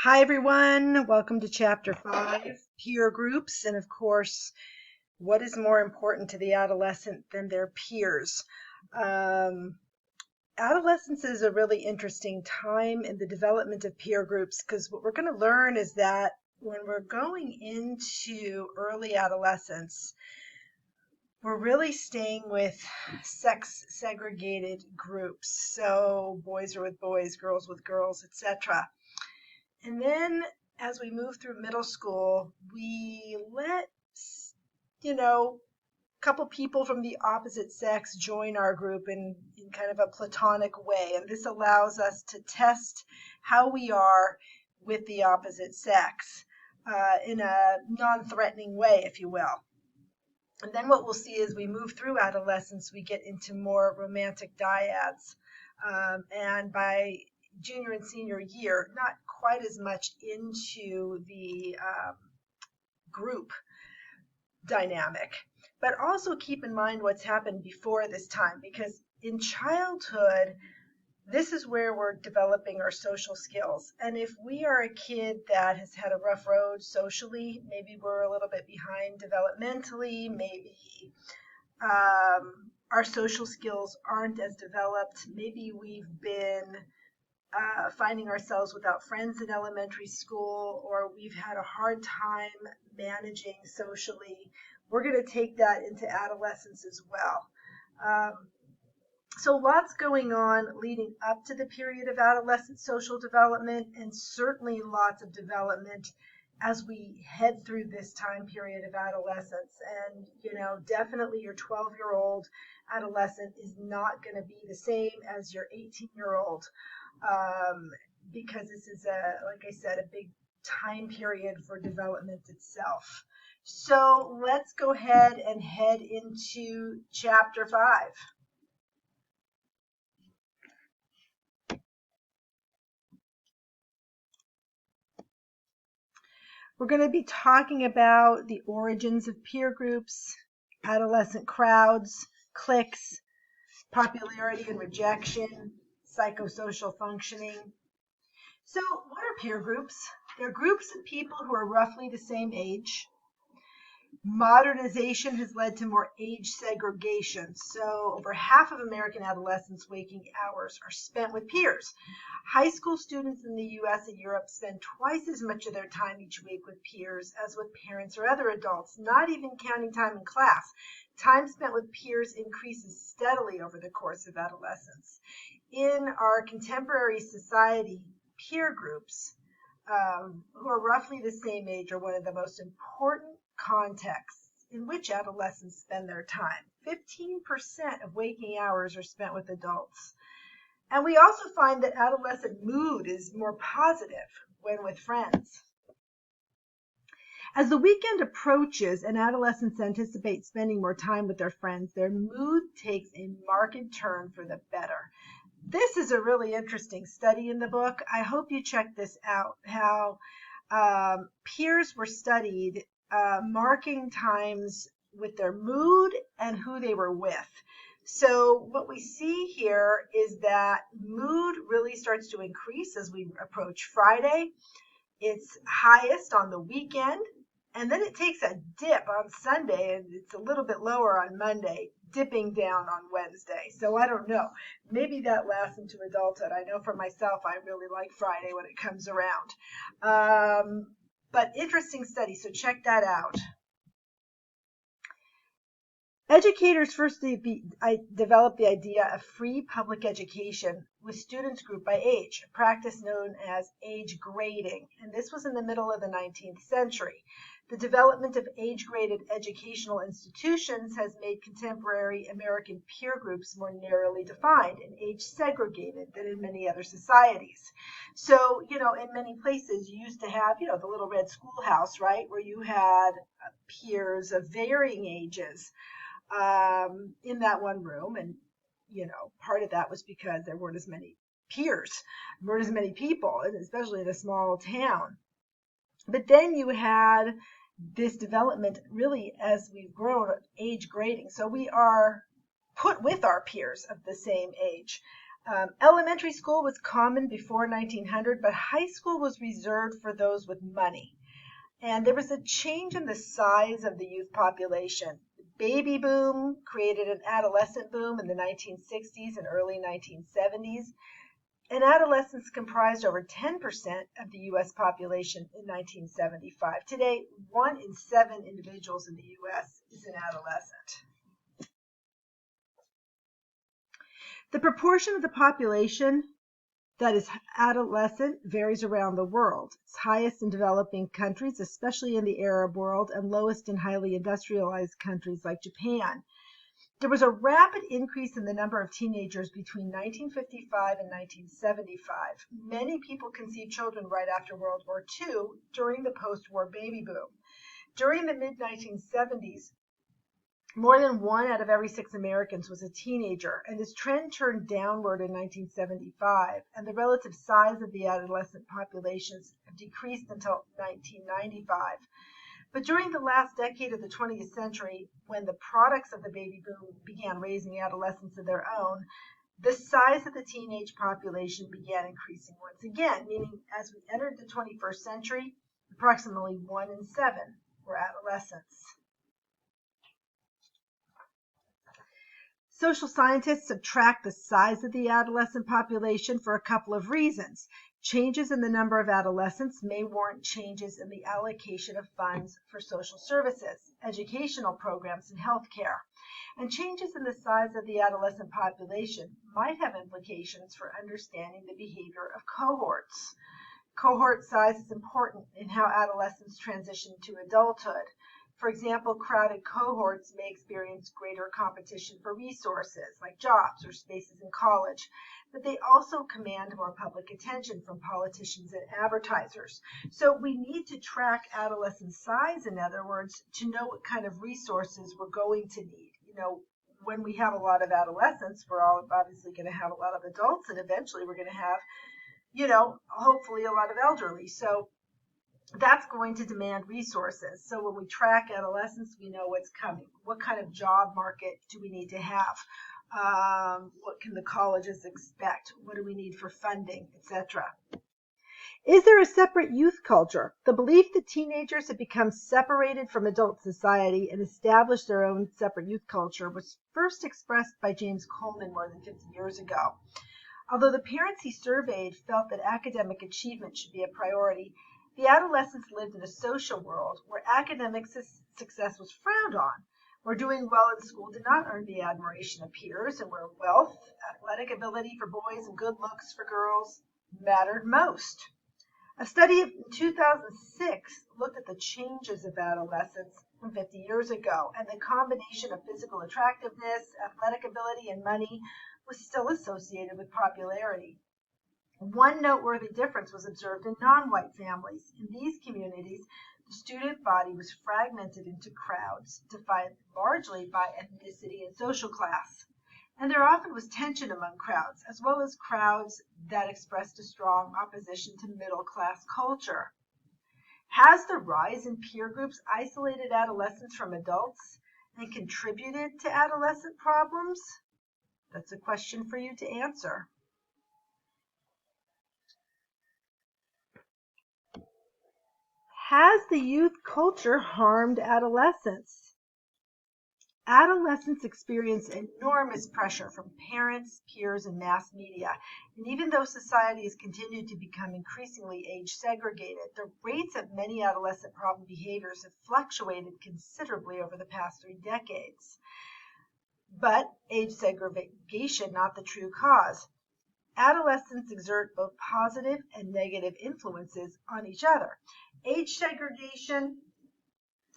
Hi, everyone. Welcome to Chapter 5, Peer Groups. And of course, what is more important to the adolescent than their peers? Um, Adolescence is a really interesting time in the development of peer groups because what we're going to learn is that when we're going into early adolescence, we're really staying with sex segregated groups. So boys are with boys, girls with girls, etc. And then as we move through middle school, we let, a couple people from the opposite sex join our group in kind of a platonic way. And this allows us to test how we are with the opposite sex in a non threatening way, if you will. And then what we'll see as we move through adolescence, we get into more romantic dyads. And by junior and senior year, not quite as much into the group dynamic. But also keep in mind what's happened before this time, because in childhood, this is where we're developing our social skills. And if we are a kid that has had a rough road socially, maybe we're a little bit behind developmentally, maybe our social skills aren't as developed, maybe we've been finding ourselves without friends in elementary school, or we've had a hard time managing socially, we're going to take that into adolescence as well. So lots going on leading up to the period of adolescent social development, and certainly lots of development as we head through this time period of adolescence. And, definitely your 12-year-old adolescent is not going to be the same as your 18-year-old because this is, like I said, a big time period for development itself. So let's go ahead and head into Chapter 5. We're going to be talking about the origins of peer groups, adolescent crowds, cliques, popularity and rejection, psychosocial functioning. So, what are peer groups? They're groups of people who are roughly the same age. Modernization has led to more age segregation. So, over half of American adolescents' waking hours are spent with peers. High school students in the US and Europe spend twice as much of their time each week with peers as with parents or other adults, not even counting time in class. Time spent with peers increases steadily over the course of adolescence. In our contemporary society, peer groups who are roughly the same age are one of the most important contexts in which adolescents spend their time. 15% of waking hours are spent with adults. And we also find that adolescent mood is more positive when with friends. As the weekend approaches and adolescents anticipate spending more time with their friends, their mood takes a marked turn for the better. This is a really interesting study in the book. I hope you check this out, how peers were studied marking times with their mood and who they were with. So what we see here is that mood really starts to increase as we approach Friday. It's highest on the weekend, and then it takes a dip on Sunday, and it's a little bit lower on Monday, dipping down on Wednesday. So I don't know. Maybe that lasts into adulthood. I know for myself, I really like Friday when it comes around. But interesting study, so check that out. Educators first developed the idea of free public education with students grouped by age, a practice known as age grading, and this was in the middle of the 19th century. The development of age-graded educational institutions has made contemporary American peer groups more narrowly defined and age-segregated than in many other societies. So, in many places you used to have, the little red schoolhouse, right, where you had peers of varying ages in that one room. And, part of that was because there weren't as many peers, weren't as many people, and especially in a small town. But then you had this development really as we've grown age grading. So we are put with our peers of the same age. Elementary school was common before 1900, but high school was reserved for those with money. And there was a change in the size of the youth population. The baby boom created an adolescent boom in the 1960s and early 1970s. And adolescents comprised over 10% of the U.S. population in 1975. Today, 1 in 7 individuals in the U.S. is an adolescent. The proportion of the population that is adolescent varies around the world. It's highest in developing countries, especially in the Arab world, and lowest in highly industrialized countries like Japan. There was a rapid increase in the number of teenagers between 1955 and 1975. Many people conceived children right after World War II during the post-war baby boom. During the mid-1970s, more than 1 out of every 6 Americans was a teenager, and this trend turned downward in 1975, and the relative size of the adolescent populations decreased until 1995. But during the last decade of the 20th century, when the products of the baby boom began raising adolescents of their own, the size of the teenage population began increasing once again, meaning as we entered the 21st century, approximately 1 in 7 were adolescents. Social scientists have tracked the size of the adolescent population for a couple of reasons. Changes in the number of adolescents may warrant changes in the allocation of funds for social services, educational programs, and healthcare. And changes in the size of the adolescent population might have implications for understanding the behavior of cohorts. Cohort size is important in how adolescents transition to adulthood. For example, crowded cohorts may experience greater competition for resources like jobs or spaces in college, but they also command more public attention from politicians and advertisers. So we need to track adolescent size, in other words, to know what kind of resources we're going to need. When we have a lot of adolescents, we're all obviously going to have a lot of adults, and eventually we're going to have, hopefully a lot of elderly. So that's going to demand resources. So when we track adolescents, we know what's coming. What kind of job market do we need to have? What can the colleges expect? What do we need for funding, etc.? Is there a separate youth culture? The belief that teenagers have become separated from adult society and established their own separate youth culture was first expressed by James Coleman more than 50 years ago. Although the parents he surveyed felt that academic achievement should be a priority, the adolescents lived in a social world where academic success was frowned on, where doing well in school did not earn the admiration of peers, and where wealth, athletic ability for boys, and good looks for girls mattered most. A study in 2006 looked at the changes of adolescence from 50 years ago, and the combination of physical attractiveness, athletic ability, and money was still associated with popularity. One noteworthy difference was observed in non-white families. In these communities, the student body was fragmented into crowds defined largely by ethnicity and social class. And there often was tension among crowds, as well as crowds that expressed a strong opposition to middle-class culture. Has the rise in peer groups isolated adolescents from adults and contributed to adolescent problems? That's a question for you to answer. Has the youth culture harmed adolescents? Adolescents experience enormous pressure from parents, peers, and mass media. And even though society has continued to become increasingly age segregated, the rates of many adolescent problem behaviors have fluctuated considerably over the past 3 decades. But age segregation, not the true cause. Adolescents exert both positive and negative influences on each other. Age segregation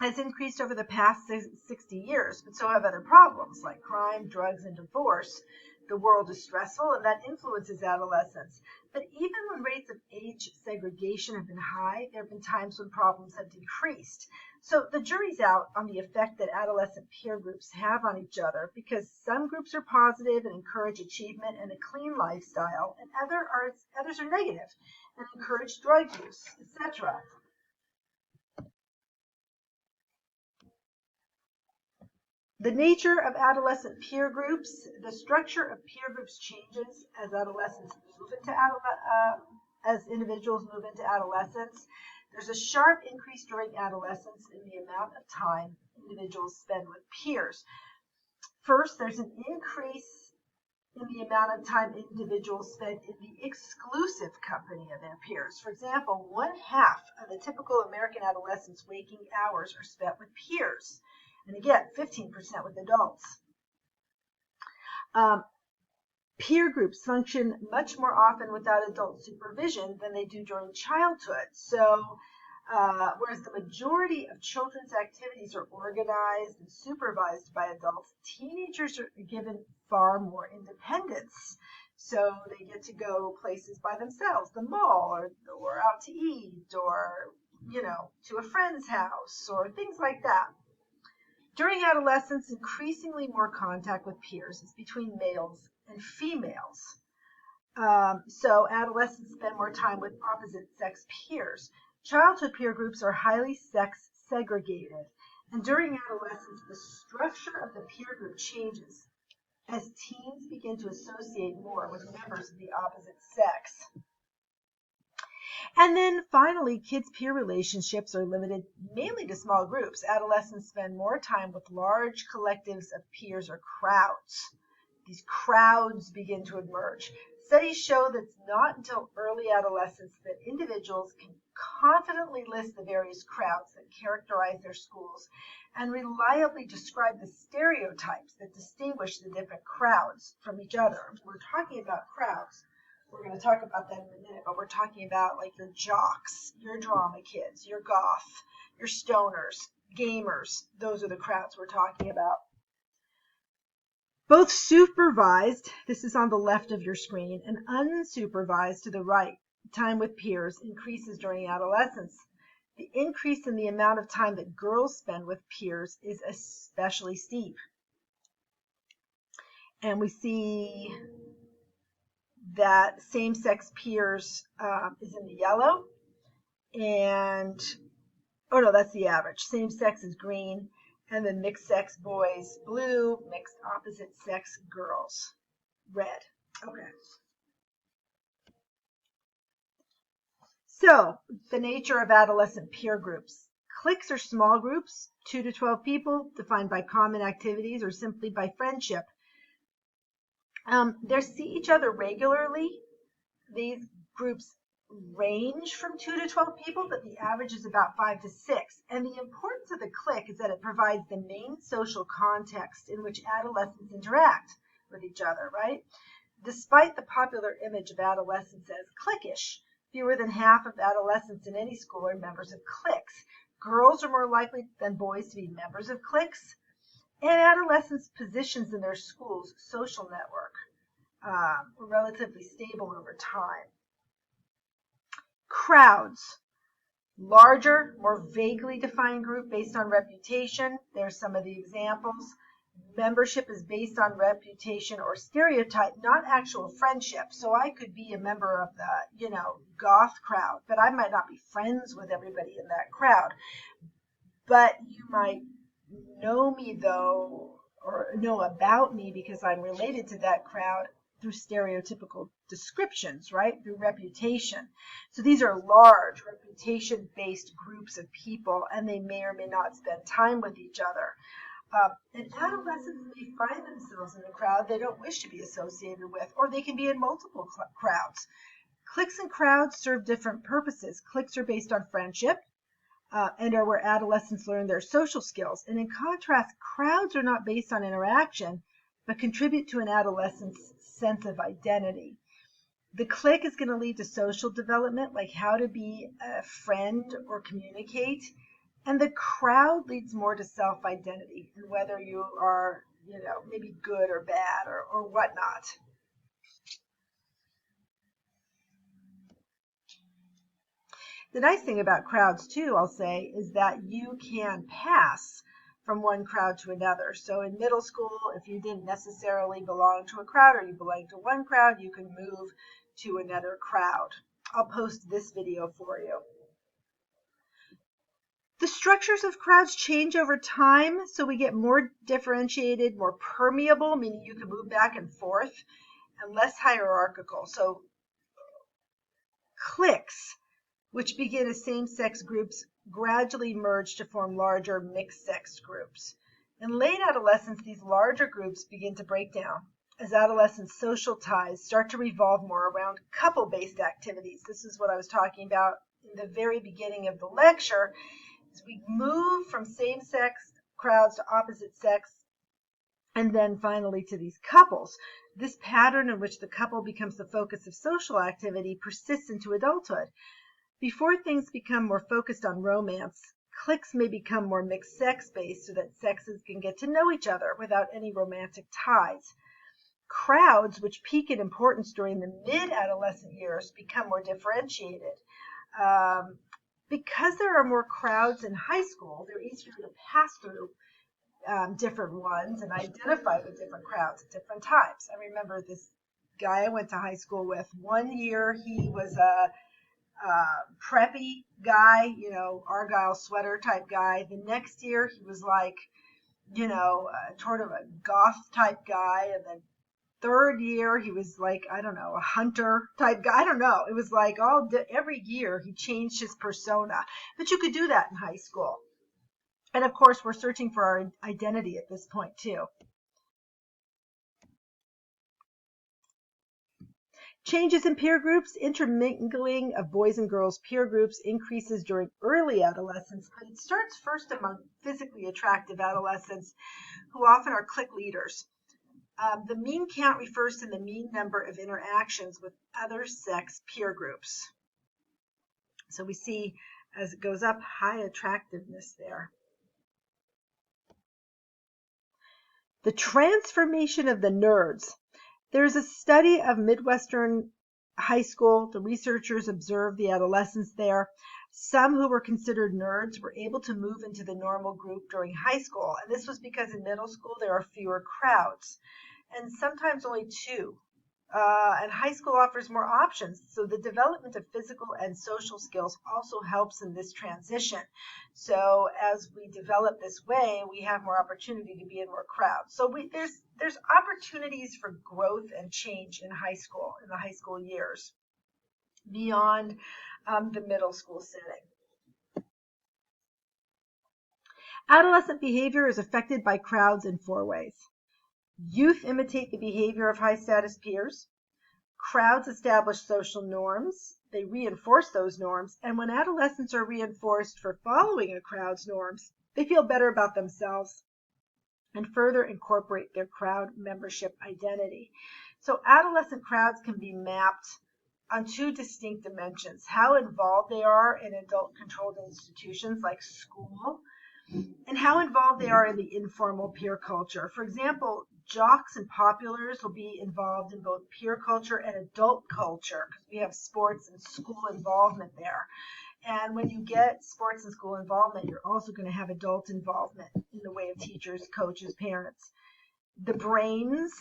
has increased over the past 60 years, but so have other problems like crime, drugs, and divorce. The world is stressful, and that influences adolescents. But even when rates of age segregation have been high, there have been times when problems have decreased. So the jury's out on the effect that adolescent peer groups have on each other, because some groups are positive and encourage achievement and a clean lifestyle, and others are negative and encourage drug use, etc. The nature of adolescent peer groups, the structure of peer groups changes as adolescents move into as individuals move into adolescence. There's a sharp increase during adolescence in the amount of time individuals spend with peers. First, there's an increase in the amount of time individuals spend in the exclusive company of their peers. For example, 1/2 of the typical American adolescent's waking hours are spent with peers. And again, 15% with adults. Peer groups function much more often without adult supervision than they do during childhood. So, whereas the majority of children's activities are organized and supervised by adults, teenagers are given far more independence. So they get to go places by themselves, the mall, or out to eat, or, to a friend's house, or things like that. During adolescence, increasingly more contact with peers is between males and females. So adolescents spend more time with opposite sex peers. Childhood peer groups are highly sex segregated. And during adolescence, the structure of the peer group changes as teens begin to associate more with members of the opposite sex. And then finally, kids' peer relationships are limited mainly to small groups. Adolescents spend more time with large collectives of peers or crowds. These crowds begin to emerge. Studies show that it's not until early adolescence that individuals can confidently list the various crowds that characterize their schools and reliably describe the stereotypes that distinguish the different crowds from each other. We're talking about crowds. We're going to talk about that in a minute, but we're talking about like your jocks, your drama kids, your goth, your stoners, gamers. Those are the crowds we're talking about. Both supervised, this is on the left of your screen, and unsupervised to the right, time with peers increases during adolescence. The increase in the amount of time that girls spend with peers is especially steep. And we see that same-sex peers is in the yellow, and, oh no, that's the average. Same-sex is green, and then mixed-sex boys, blue, mixed opposite-sex girls, red. Okay. So, the nature of adolescent peer groups. Cliques are small groups, 2 to 12 people, defined by common activities or simply by friendship. They see each other regularly. These groups range from 2 to 12 people, but the average is about 5 to 6. And the importance of the clique is that it provides the main social context in which adolescents interact with each other, right? Despite the popular image of adolescence as cliquish, fewer than half of adolescents in any school are members of cliques. Girls are more likely than boys to be members of cliques. And adolescents' positions in their school's social network were relatively stable over time. Crowds. Larger, more vaguely defined group based on reputation. There's some of the examples. Membership is based on reputation or stereotype, not actual friendship. So I could be a member of the, goth crowd, but I might not be friends with everybody in that crowd. But you might know me though, or know about me because I'm related to that crowd through stereotypical descriptions, right? Through reputation. So these are large reputation-based groups of people, and they may or may not spend time with each other. And adolescents may find themselves in a crowd they don't wish to be associated with, or they can be in multiple crowds. Cliques and crowds serve different purposes. Cliques are based on friendship, and are where adolescents learn their social skills. And in contrast, crowds are not based on interaction, but contribute to an adolescent's sense of identity. The clique is going to lead to social development, like how to be a friend or communicate. And the crowd leads more to self-identity and whether you are, maybe good or bad or whatnot. The nice thing about crowds, too, I'll say, is that you can pass from one crowd to another. So in middle school, if you didn't necessarily belong to a crowd or you belonged to one crowd, you can move to another crowd. I'll post this video for you. The structures of crowds change over time, so we get more differentiated, more permeable, meaning you can move back and forth, and less hierarchical. So cliques, which begin as same-sex groups, gradually merge to form larger mixed-sex groups. In late adolescence, these larger groups begin to break down as adolescent social ties start to revolve more around couple-based activities. This is what I was talking about in the very beginning of the lecture. As we move from same-sex crowds to opposite sex, and then finally to these couples. This pattern in which the couple becomes the focus of social activity persists into adulthood. Before things become more focused on romance, cliques may become more mixed sex based so that sexes can get to know each other without any romantic ties. Crowds, which peak in importance during the mid-adolescent years, become more differentiated. Because there are more crowds in high school, they're easier to pass through different ones and identify with different crowds at different times. I remember this guy I went to high school with. One year he was a preppy guy, Argyle sweater type guy. The next year he was like, sort of a goth type guy. And then third year he was like, I don't know, a hunter type guy. I don't know. It was like every year he changed his persona. But you could do that in high school. And of course, we're searching for our identity at this point too. Changes in peer groups, intermingling of boys and girls peer groups increases during early adolescence, but it starts first among physically attractive adolescents who often are clique leaders. The mean count refers to the mean number of interactions with other sex peer groups. So we see as it goes up, high attractiveness there. The transformation of the nerds. There's a study of Midwestern high school. The researchers observed the adolescents there. Some who were considered nerds were able to move into the normal group during high school. And this was because in middle school there are fewer crowds, and sometimes only two. And high school offers more options. So the development of physical and social skills also helps in this transition. So as we develop this way, we have more opportunity to be in more crowds. So there's opportunities for growth and change in high school, in the high school years, beyond the middle school setting. Adolescent behavior is affected by crowds in 4 ways. Youth imitate the behavior of high-status peers. Crowds establish social norms. They reinforce those norms. And when adolescents are reinforced for following a crowd's norms, they feel better about themselves and further incorporate their crowd membership identity. So adolescent crowds can be mapped on 2 distinct dimensions: how involved they are in adult-controlled institutions like school, and how involved they are in the informal peer culture. For example, jocks and populars will be involved in both peer culture and adult culture because we have sports and school involvement there. And when you get sports and school involvement, you're also going to have adult involvement in the way of teachers, coaches, parents. The brains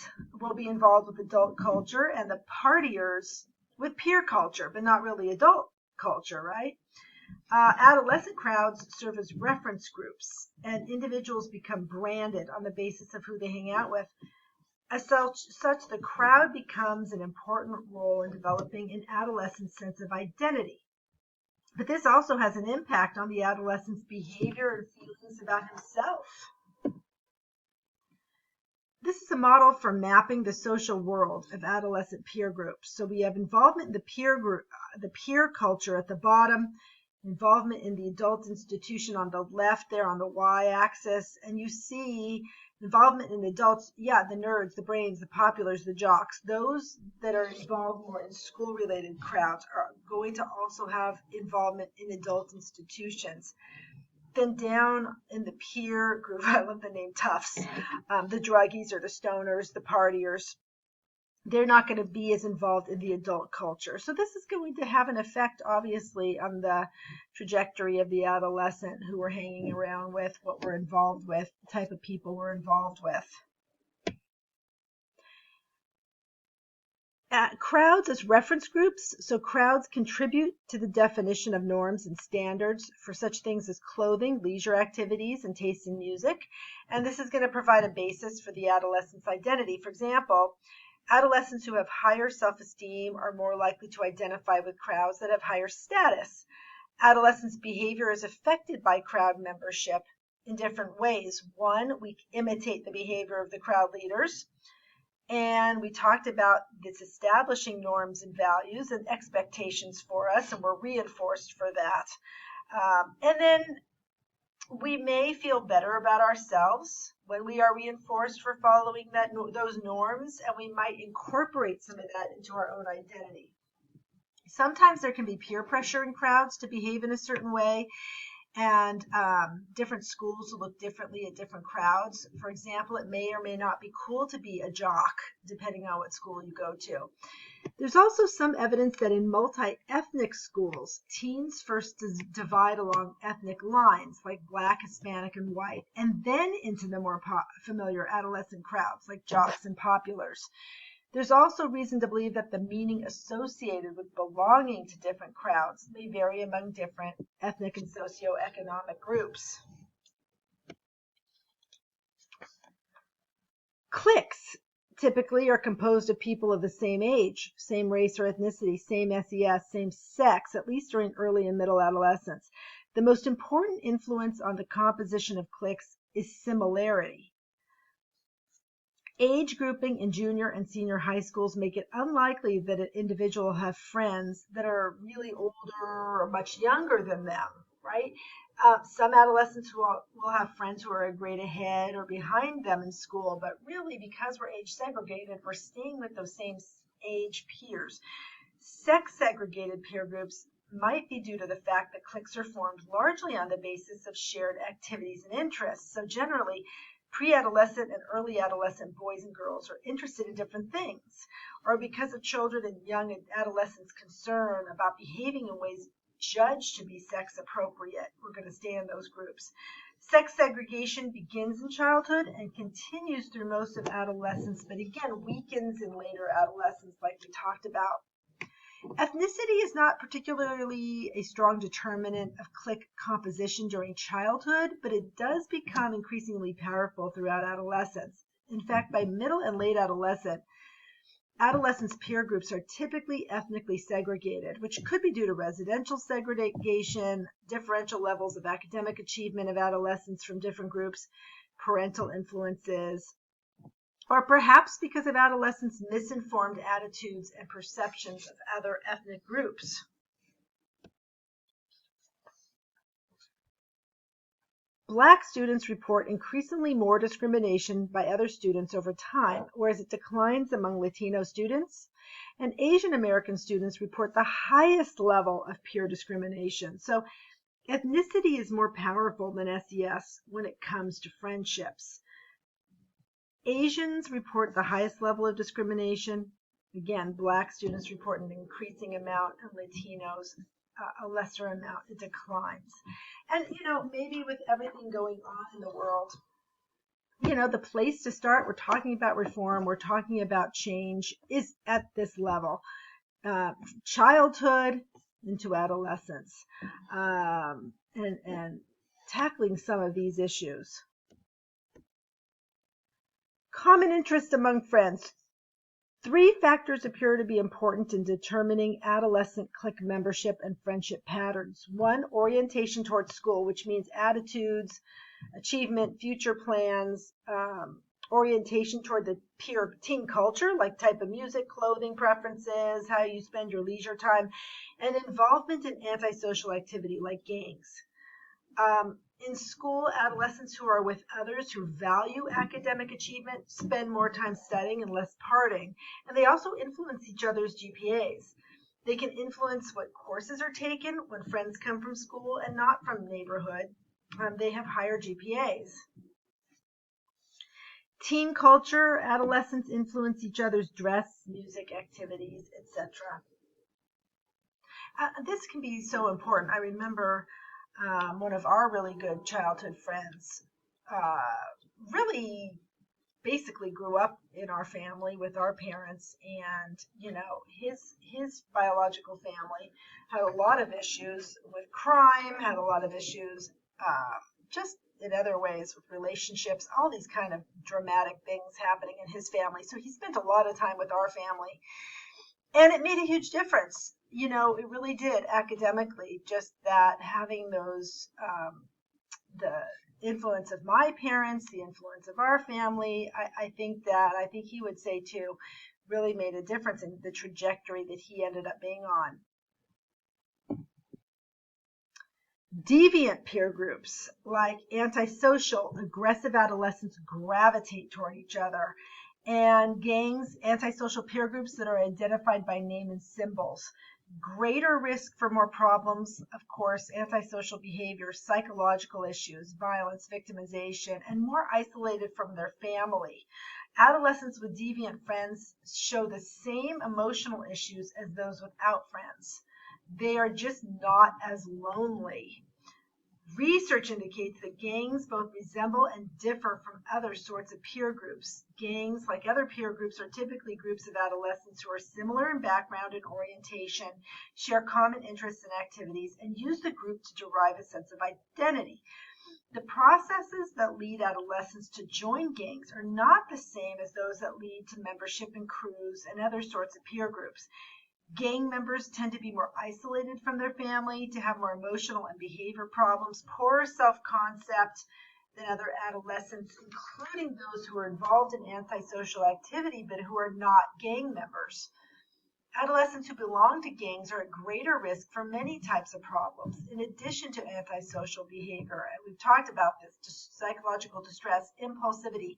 will be involved with adult culture, and the partiers with peer culture, but not really adult culture, right? Adolescent crowds serve as reference groups, and individuals become branded on the basis of who they hang out with. As such, the crowd becomes an important role in developing an adolescent's sense of identity. But this also has an impact on the adolescent's behavior and feelings about himself. This is a model for mapping the social world of adolescent peer groups. So we have involvement in the peer group, the peer culture at the bottom, involvement in the adult institution on the left there on the y-axis, and you see involvement in adults, the nerds, the brains, the populars, the jocks. Those that are involved more in school-related crowds are going to also have involvement in adult institutions. Then down in the peer group, I love the name toughs, the druggies or the stoners, the partiers. They're not going to be as involved in the adult culture. So this is going to have an effect, obviously, on the trajectory of the adolescent who we're hanging around with, what we're involved with, the type of people we're involved with. Crowds as reference groups. So crowds contribute to the definition of norms and standards for such things as clothing, leisure activities, and taste in music. And this is going to provide a basis for the adolescent's identity. For example, adolescents who have higher self-esteem are more likely to identify with crowds that have higher status. Adolescents' behavior is affected by crowd membership in different ways. One, we imitate the behavior of the crowd leaders. And we talked about this establishing norms and values and expectations for us, and we're reinforced for that. And then we may feel better about ourselves when we are reinforced for following those norms, and we might incorporate some of that into our own identity. Sometimes there can be peer pressure in crowds to behave in a certain way, and different schools will look differently at different crowds. For example, it may or may not be cool to be a jock, depending on what school you go to. There's also some evidence that in multi-ethnic schools, teens first divide along ethnic lines, like Black, Hispanic, and white, and then into the more familiar adolescent crowds, like jocks and populars. There's also reason to believe that the meaning associated with belonging to different crowds may vary among different ethnic and socioeconomic groups. Cliques typically are composed of people of the same age, same race or ethnicity, same SES, same sex, at least during early and middle adolescence. The most important influence on the composition of cliques is similarity. Age grouping in junior and senior high schools make it unlikely that an individual will have friends that are really older or much younger than them, right? Some adolescents will have friends who are a grade ahead or behind them in school, but really because we're age segregated, we're staying with those same age peers. Sex segregated peer groups might be due to the fact that cliques are formed largely on the basis of shared activities and interests. So generally, pre-adolescent and early adolescent boys and girls are interested in different things, or because of children and young adolescents' concern about behaving in ways judged to be sex appropriate, we're going to stay in those groups. Sex segregation begins in childhood and continues through most of adolescence, but again weakens in later adolescence, like we talked about. Ethnicity is not particularly a strong determinant of clique composition during childhood, but it does become increasingly powerful throughout adolescence. In fact, by middle and late adolescence peer groups are typically ethnically segregated, which could be due to residential segregation, differential levels of academic achievement of adolescents from different groups, parental influences, or perhaps because of adolescents' misinformed attitudes and perceptions of other ethnic groups. Black students report increasingly more discrimination by other students over time, whereas it declines among Latino students. And Asian American students report the highest level of peer discrimination. So ethnicity is more powerful than SES when it comes to friendships. Asians report the highest level of discrimination. Again, Black students report an increasing amount, and Latinos a lesser amount. It declines. And, maybe with everything going on in the world, the place to start, we're talking about reform, we're talking about change, is at this level. Childhood into adolescence, and tackling some of these issues. Common interest among friends. 3 factors appear to be important in determining adolescent clique membership and friendship patterns. 1, orientation towards school, which means attitudes, achievement, future plans, orientation toward the peer teen culture, like type of music, clothing preferences, how you spend your leisure time, and involvement in antisocial activity like gangs. In school, adolescents who are with others who value academic achievement spend more time studying and less partying, and they also influence each other's GPAs. They can influence what courses are taken when friends come from school and not from neighborhood. They have higher GPAs. Teen culture, adolescents influence each other's dress, music, activities, etc. This can be so important. I remember one of our really good childhood friends really basically grew up in our family with our parents, and his biological family had a lot of issues with crime, had a lot of issues just in other ways with relationships, all these kind of dramatic things happening in his family. So he spent a lot of time with our family, and it made a huge difference. It really did academically, just that having those the influence of my parents, the influence of our family, I think he would say too, really made a difference in the trajectory that he ended up being on. Deviant peer groups, like antisocial, aggressive adolescents, gravitate toward each other. And gangs, antisocial peer groups that are identified by name and symbols. Greater risk for more problems, of course, antisocial behavior, psychological issues, violence, victimization, and more isolated from their family. Adolescents with deviant friends show the same emotional issues as those without friends. They are just not as lonely. Research indicates that gangs both resemble and differ from other sorts of peer groups. Gangs, like other peer groups, are typically groups of adolescents who are similar in background and orientation, share common interests and activities, and use the group to derive a sense of identity. The processes that lead adolescents to join gangs are not the same as those that lead to membership in crews and other sorts of peer groups. Gang members tend to be more isolated from their family, to have more emotional and behavior problems, poorer self-concept than other adolescents, including those who are involved in antisocial activity but who are not gang members. Adolescents who belong to gangs are at greater risk for many types of problems, in addition to antisocial behavior. And we've talked about this: psychological distress, impulsivity,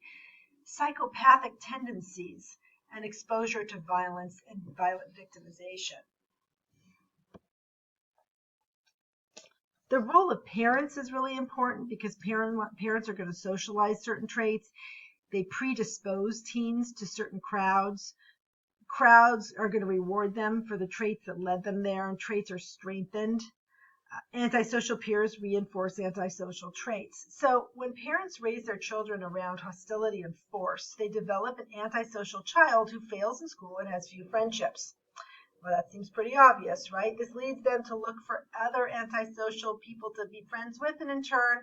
psychopathic tendencies, and exposure to violence and violent victimization. The role of parents is really important, because parents are going to socialize certain traits. They predispose teens to certain crowds. Crowds are going to reward them for the traits that led them there, and traits are strengthened. Antisocial peers reinforce antisocial traits. So when parents raise their children around hostility and force, they develop an antisocial child who fails in school and has few friendships. Well, that seems pretty obvious, right? This leads them to look for other antisocial people to be friends with, and in turn,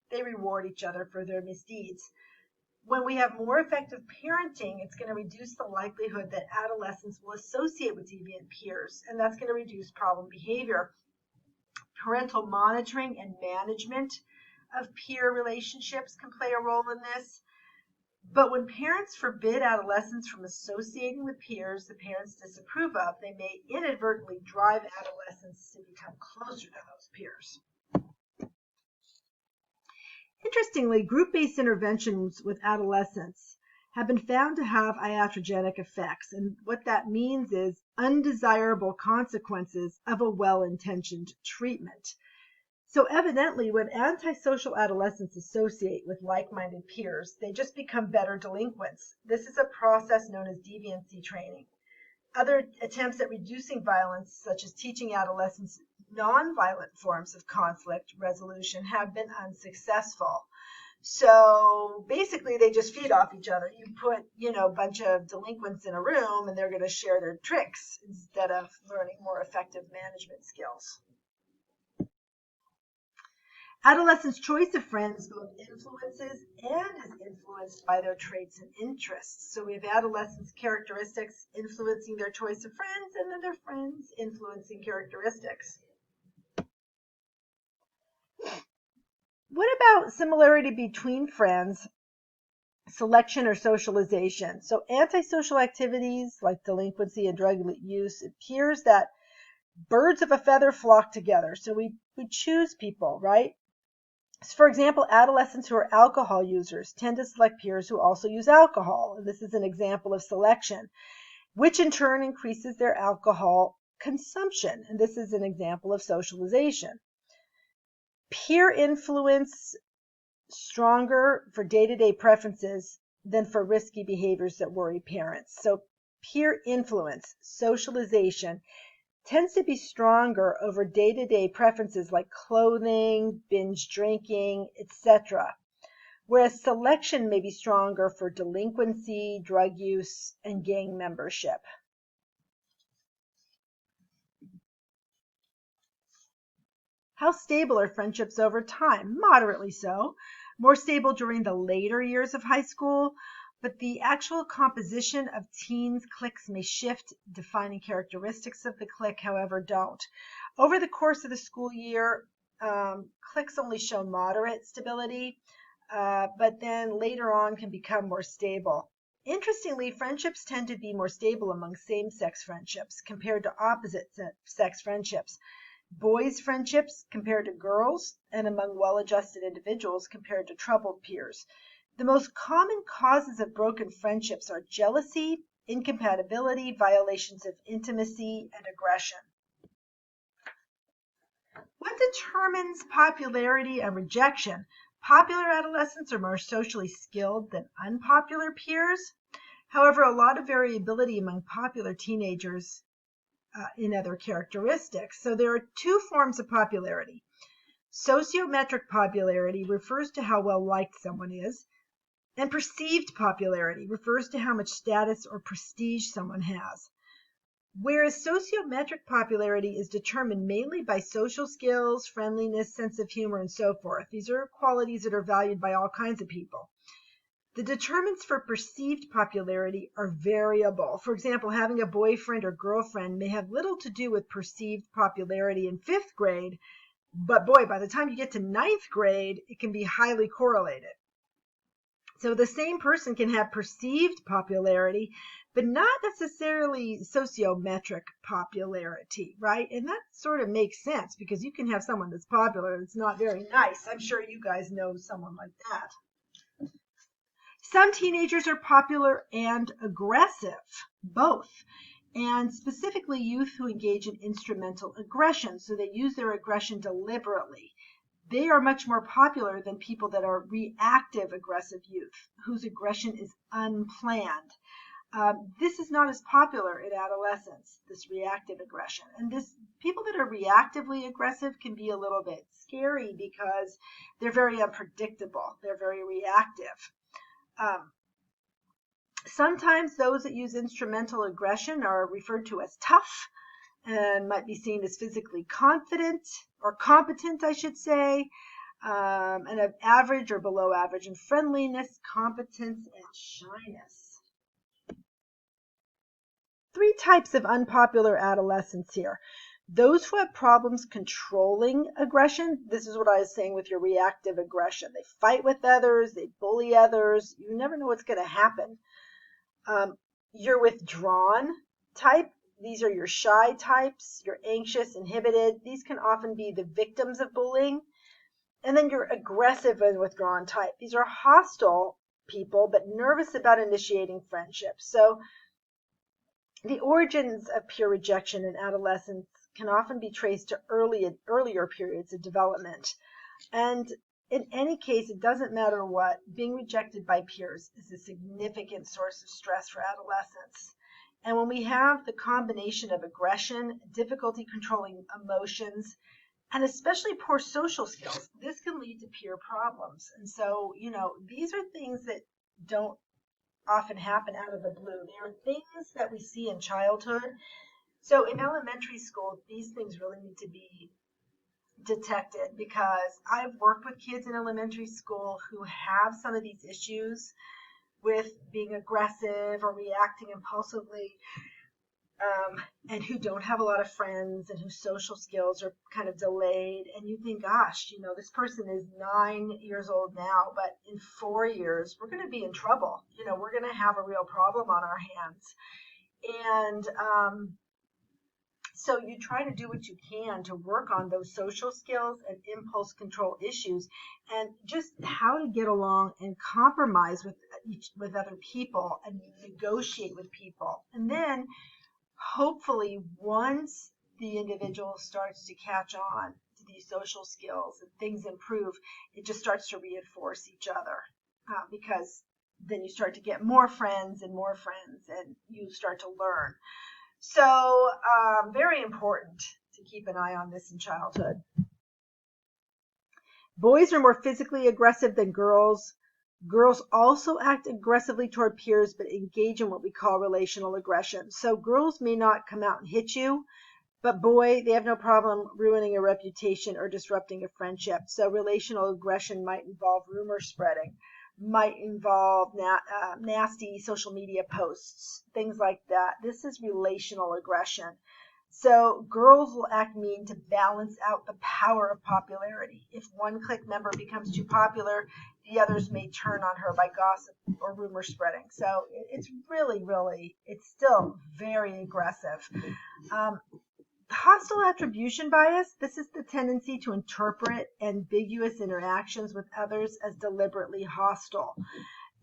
they reward each other for their misdeeds. When we have more effective parenting, it's going to reduce the likelihood that adolescents will associate with deviant peers, and that's going to reduce problem behavior. Parental monitoring and management of peer relationships can play a role in this. But when parents forbid adolescents from associating with peers the parents disapprove of, they may inadvertently drive adolescents to become closer to those peers. Interestingly, group-based interventions with adolescents have been found to have iatrogenic effects, and what that means is undesirable consequences of a well-intentioned treatment. So evidently, when antisocial adolescents associate with like-minded peers, they just become better delinquents. This is a process known as deviancy training. Other attempts at reducing violence, such as teaching adolescents nonviolent forms of conflict resolution, have been unsuccessful. So basically, they just feed off each other. You put, a bunch of delinquents in a room, and they're going to share their tricks instead of learning more effective management skills. Adolescents' choice of friends both influences and is influenced by their traits and interests. So we have adolescents' characteristics influencing their choice of friends, and then their friends influencing characteristics. What about similarity between friends, selection or socialization? So antisocial activities like delinquency and drug use, it appears that birds of a feather flock together. So we choose people, right? So for example, adolescents who are alcohol users tend to select peers who also use alcohol. And this is an example of selection, which in turn increases their alcohol consumption. And this is an example of socialization. Peer influence stronger for day-to-day preferences than for risky behaviors that worry parents. So peer influence, socialization, tends to be stronger over day-to-day preferences like clothing, binge drinking, etc. whereas selection may be stronger for delinquency, drug use, and gang membership. How stable are friendships over time? Moderately so. More stable during the later years of high school, but the actual composition of teens' cliques may shift. Defining characteristics of the clique, however, don't. Over the course of the school year, cliques only show moderate stability, but then later on can become more stable. Interestingly, friendships tend to be more stable among same-sex friendships compared to opposite-sex friendships. Boys' friendships compared to girls, and among well-adjusted individuals compared to troubled peers. The most common causes of broken friendships are jealousy, incompatibility, violations of intimacy, and aggression. What determines popularity and rejection? Popular adolescents are more socially skilled than unpopular peers. However, a lot of variability among popular teenagers in other characteristics. So there are two forms of popularity. Sociometric popularity refers to how well liked someone is, and perceived popularity refers to how much status or prestige someone has. Whereas sociometric popularity is determined mainly by social skills, friendliness, sense of humor, and so forth. These are qualities that are valued by all kinds of people. The determinants for perceived popularity are variable. For example, having a boyfriend or girlfriend may have little to do with perceived popularity in 5th grade, but boy, by the time you get to 9th grade, it can be highly correlated. So the same person can have perceived popularity, but not necessarily sociometric popularity, right? And that sort of makes sense because you can have someone that's popular that's not very nice. I'm sure you guys know someone like that. Some teenagers are popular and aggressive, both, and specifically youth who engage in instrumental aggression. So they use their aggression deliberately. They are much more popular than people that are reactive aggressive youth, whose aggression is unplanned. This is not as popular in adolescence, this reactive aggression. And people that are reactively aggressive can be a little bit scary because they're very unpredictable. They're very reactive. Sometimes those that use instrumental aggression are referred to as tough and might be seen as physically confident or competent, I should say, and of average or below average in friendliness, competence, and shyness. 3 types of unpopular adolescents here. Those who have problems controlling aggression, this is what I was saying with your reactive aggression. They fight with others, they bully others. You never know what's going to happen. Your withdrawn type, these are your shy types, your anxious, inhibited. These can often be the victims of bullying. And then your aggressive and withdrawn type. These are hostile people, but nervous about initiating friendships. So the origins of peer rejection in adolescence can often be traced to earlier periods of development. And in any case, it doesn't matter what, being rejected by peers is a significant source of stress for adolescents. And when we have the combination of aggression, difficulty controlling emotions, and especially poor social skills, this can lead to peer problems. And so, these are things that don't often happen out of the blue. They are things that we see in childhood. So in elementary school, these things really need to be detected because I've worked with kids in elementary school who have some of these issues with being aggressive or reacting impulsively, and who don't have a lot of friends and whose social skills are kind of delayed. And you think, gosh, this person is 9 years old now, but in 4 years, we're going to be in trouble. We're going to have a real problem on our hands. And so you try to do what you can to work on those social skills and impulse control issues and just how to get along and compromise with other people and negotiate with people. And then hopefully once the individual starts to catch on to these social skills and things improve, it just starts to reinforce each other because then you start to get more friends and you start to learn. So very important to keep an eye on this in childhood. Boys are more physically aggressive than girls. Girls also act aggressively toward peers, but engage in what we call relational aggression. So girls may not come out and hit you, but boy, they have no problem ruining a reputation or disrupting a friendship. So relational aggression might involve rumor spreading, might involve nasty social media posts, things like that. This is relational aggression. So girls will act mean to balance out the power of popularity. If one clique member becomes too popular, the others may turn on her by gossip or rumor spreading. So it's really, it's still very aggressive. Um, Hostile attribution bias, this is the tendency to interpret ambiguous interactions with others as deliberately hostile.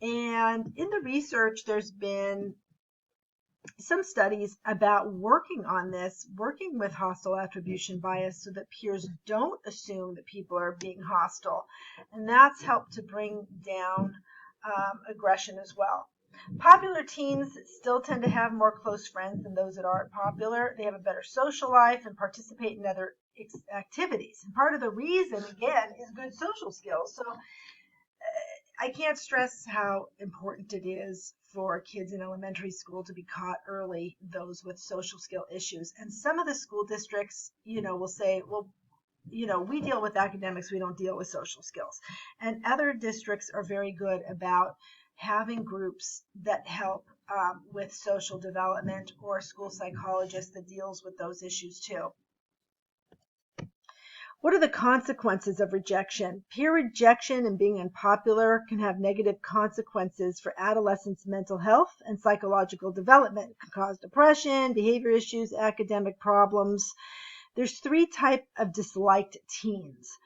And in the research, there's been some studies about working on this, working with hostile attribution bias so that peers don't assume that people are being hostile. And that's helped to bring down aggression as well. Popular teens still tend to have more close friends than those that aren't popular. They have a better social life and participate in other activities. And part of the reason, again, is good social skills. So I can't stress how important it is for kids in elementary school to be caught early, those with social skill issues. And some of the school districts, will say, well, we deal with academics, we don't deal with social skills. And other districts are very good about having groups that help with social development, or a school psychologist that deals with those issues too. What are the consequences of rejection? Peer rejection and being unpopular can have negative consequences for adolescents' mental health and psychological development. It can cause depression, behavior issues, academic problems. There's 3 types of disliked teens.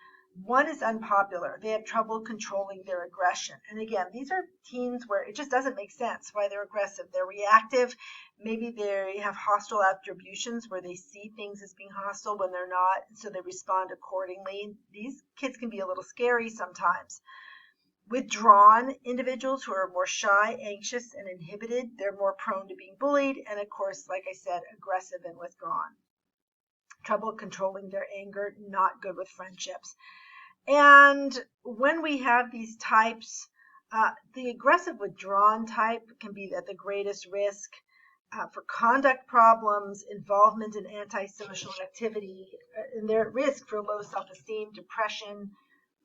One is unpopular. They have trouble controlling their aggression. And again, these are teens where it just doesn't make sense why they're aggressive. They're reactive. Maybe they have hostile attributions where they see things as being hostile when they're not, so they respond accordingly. These kids can be a little scary sometimes. Withdrawn individuals who are more shy, anxious, and inhibited, they're more prone to being bullied. And of course, like I said, aggressive and withdrawn. Trouble controlling their anger, not good with friendships. And when we have these types, the aggressive withdrawn type can be at the greatest risk for conduct problems, involvement in antisocial activity, and they're at risk for low self-esteem, depression,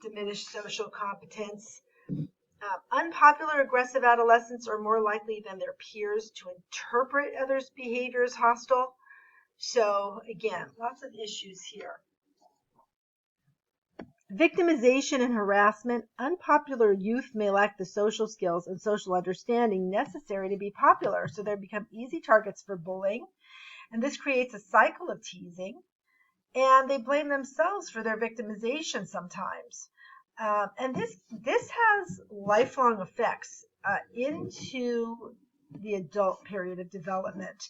diminished social competence. Unpopular aggressive adolescents are more likely than their peers to interpret others' behavior as hostile. So again, lots of issues here. Victimization and harassment. Unpopular youth may lack the social skills and social understanding necessary to be popular, so they become easy targets for bullying. And this creates a cycle of teasing, and they blame themselves for their victimization sometimes. And this has lifelong effects into the adult period of development.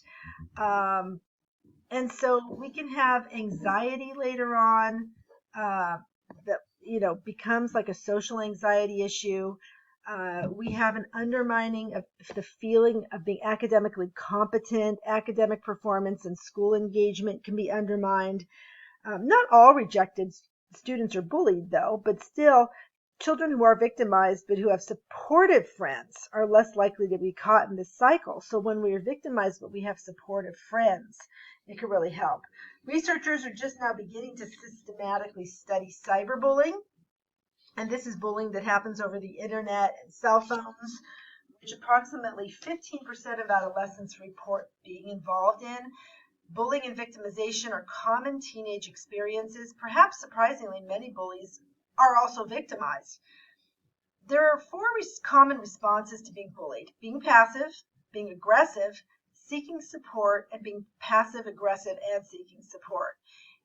And so we can have anxiety later on that becomes like a social anxiety issue. We have an undermining of the feeling of being academically competent. Academic performance and school engagement can be undermined. Not all rejected students are bullied, though, but still, children who are victimized but who have supportive friends are less likely to be caught in this cycle. So when we are victimized but we have supportive friends, it can really help. Researchers are just now beginning to systematically study cyberbullying. And this is bullying that happens over the internet and cell phones, which approximately 15% of adolescents report being involved in. Bullying and victimization are common teenage experiences. Perhaps surprisingly, many bullies are also victimized. There are 4 common responses to being bullied: being passive, being aggressive, seeking support, and being passive aggressive and seeking support.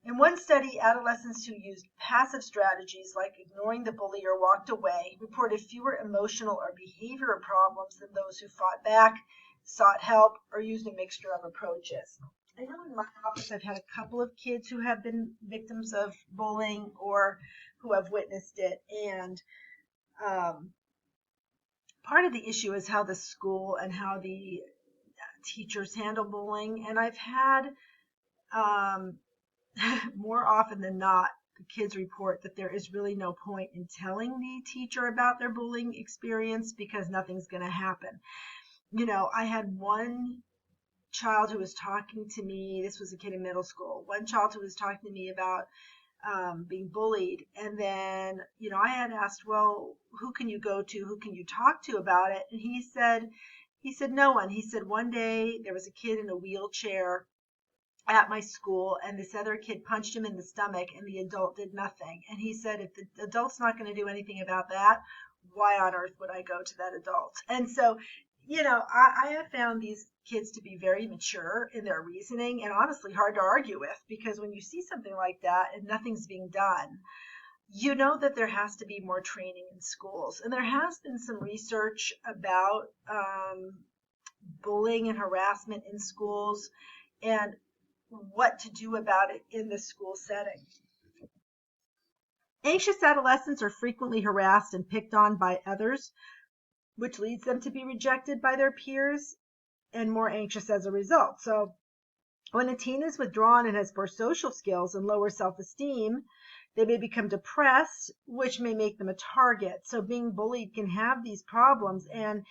In one study, adolescents who used passive strategies like ignoring the bully or walked away reported fewer emotional or behavioral problems than those who fought back, sought help, or used a mixture of approaches. I know in my office I've had a couple of kids who have been victims of bullying or who have witnessed it, and part of the issue is how the school and how the teachers handle bullying. And I've had more often than not kids report that there is really no point in telling the teacher about their bullying experience because nothing's going to happen. I had one child who was talking to me. This was a kid in middle school. One child who was talking to me about being bullied. And then, I had asked, well, who can you go to? Who can you talk to about it? And he said, no one. He said, one day there was a kid in a wheelchair at my school, and this other kid punched him in the stomach, and the adult did nothing. And he said, if the adult's not going to do anything about that, why on earth would I go to that adult? And so, I have found these kids to be very mature in their reasoning and honestly hard to argue with, because when you see something like that and nothing's being done, you know that there has to be more training in schools. And there has been some research about bullying and harassment in schools and what to do about it in the school setting. Anxious adolescents are frequently harassed and picked on by others, which leads them to be rejected by their peers and more anxious as a result. So when a teen is withdrawn and has poor social skills and lower self-esteem, they may become depressed, which may make them a target. So being bullied can have these problems, and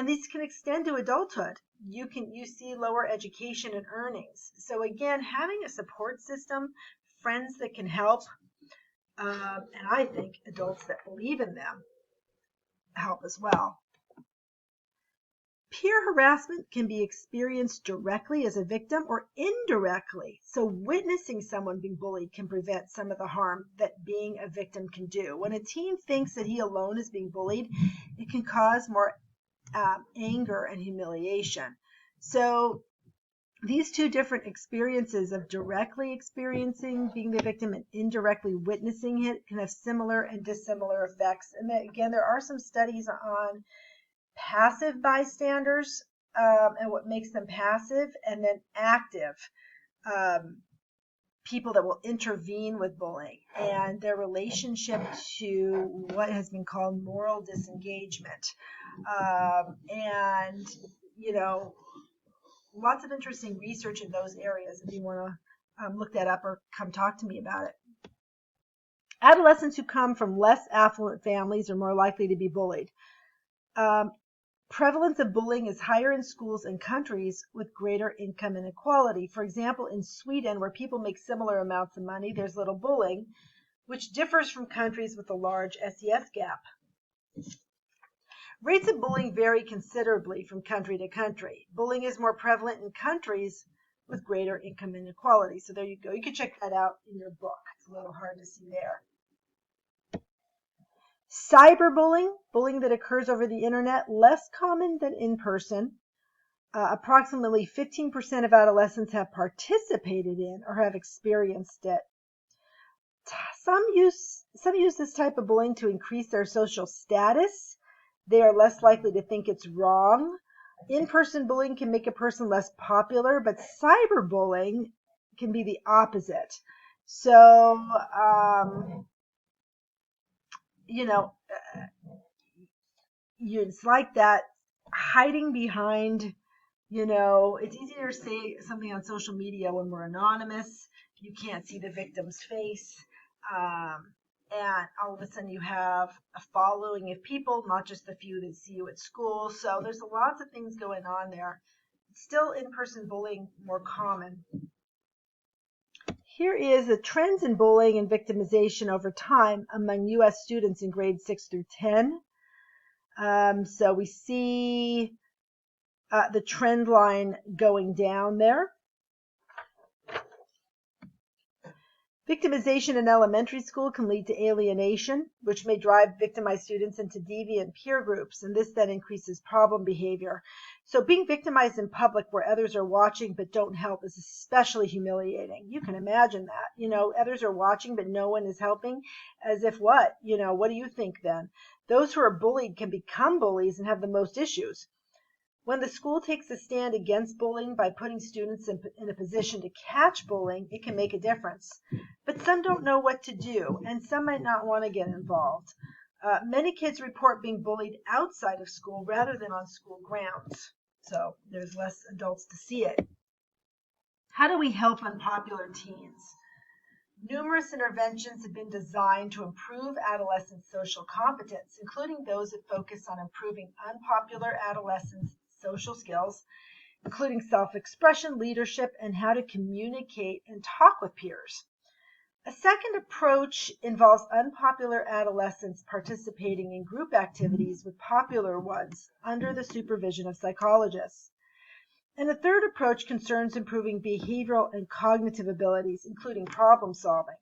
these can extend to adulthood. You see lower education and earnings. So again, having a support system, friends that can help, and I think adults that believe in them help as well. Peer harassment can be experienced directly as a victim or indirectly. So witnessing someone being bullied can prevent some of the harm that being a victim can do. When a teen thinks that he alone is being bullied, it can cause more anger and humiliation. So these two different experiences of directly experiencing being the victim and indirectly witnessing it can have similar and dissimilar effects. And again, there are some studies on passive bystanders and what makes them passive, and then active people that will intervene with bullying and their relationship to what has been called moral disengagement. And, lots of interesting research in those areas if you want to look that up or come talk to me about it. Adolescents who come from less affluent families are more likely to be bullied. Prevalence of bullying is higher in schools and countries with greater income inequality. For example, in Sweden, where people make similar amounts of money, there's little bullying, which differs from countries with a large SES gap. Rates of bullying vary considerably from country to country. Bullying is more prevalent in countries with greater income inequality. So there you go. You can check that out in your book. It's a little hard to see there. Cyberbullying, bullying that occurs over the internet, less common than in person. Approximately 15% of adolescents have participated in or have experienced it. Some use this type of bullying to increase their social status. They are less likely to think it's wrong. In-person bullying can make a person less popular, but cyberbullying can be the opposite. So, it's like that hiding behind, it's easier to say something on social media when we're anonymous. You can't see the victim's face. And all of a sudden you have a following of people, not just the few that see you at school. So there's lots of things going on there. Still in-person bullying more common. Here is the trends in bullying and victimization over time among U.S. students in grades 6 through 10. So we see the trend line going down there. Victimization in elementary school can lead to alienation, which may drive victimized students into deviant peer groups, and this then increases problem behavior. So being victimized in public where others are watching but don't help is especially humiliating. You can imagine that. Others are watching but no one is helping, as if what? What do you think then? Those who are bullied can become bullies and have the most issues. When the school takes a stand against bullying by putting students in a position to catch bullying, it can make a difference. But some don't know what to do, and some might not want to get involved. Many kids report being bullied outside of school rather than on school grounds. So there's less adults to see it. How do we help unpopular teens? Numerous interventions have been designed to improve adolescent social competence, including those that focus on improving unpopular adolescent social skills, including self-expression, leadership, and how to communicate and talk with peers. A second approach involves unpopular adolescents participating in group activities with popular ones under the supervision of psychologists. And a third approach concerns improving behavioral and cognitive abilities, including problem solving.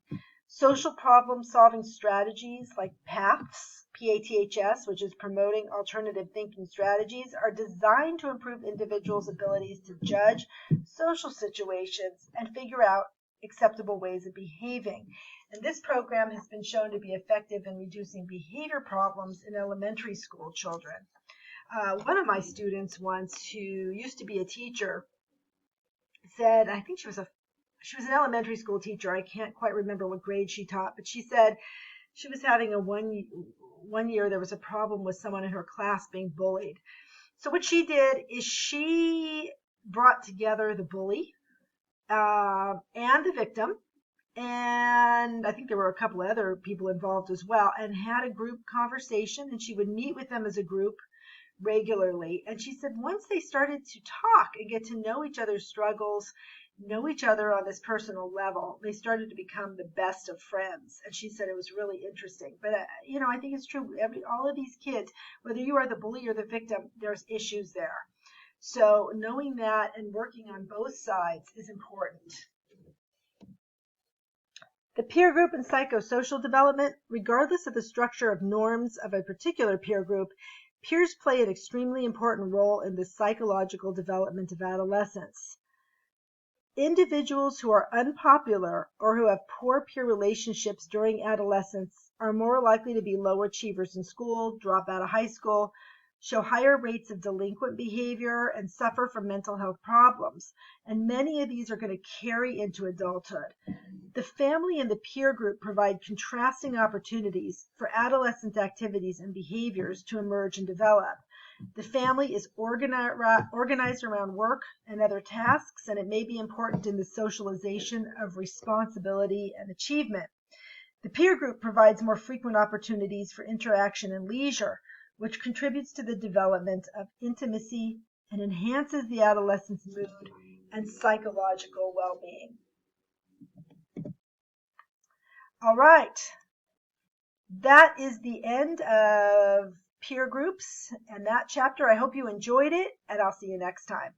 Social problem solving strategies like PATHS, PATHS, which is promoting alternative thinking strategies, are designed to improve individuals' abilities to judge social situations and figure out acceptable ways of behaving. And this program has been shown to be effective in reducing behavior problems in elementary school children. One of my students once, who used to be a teacher, said, I think she was an elementary school teacher. I can't quite remember what grade she taught, but she said she was having one year there was a problem with someone in her class being bullied. So what she did is she brought together the bully and the victim, and I think there were a couple of other people involved as well, and had a group conversation, and she would meet with them as a group regularly. And she said once they started to talk and get to know each other's struggles, know each other on this personal level, they started to become the best of friends. And she said it was really interesting. But I think it's true. All of these kids, whether you are the bully or the victim, there's issues there. So knowing that and working on both sides is important. The peer group and psychosocial development. Regardless of the structure of norms of a particular peer group, peers play an extremely important role in the psychological development of adolescence. Individuals who are unpopular or who have poor peer relationships during adolescence are more likely to be low achievers in school, drop out of high school, show higher rates of delinquent behavior, and suffer from mental health problems. And many of these are going to carry into adulthood. The family and the peer group provide contrasting opportunities for adolescent activities and behaviors to emerge and develop. The family is organized around work and other tasks, and it may be important in the socialization of responsibility and achievement. The peer group provides more frequent opportunities for interaction and leisure, which contributes to the development of intimacy and enhances the adolescent's mood and psychological well-being. All right, that is the end of peer groups and that chapter. I hope you enjoyed it, and I'll see you next time.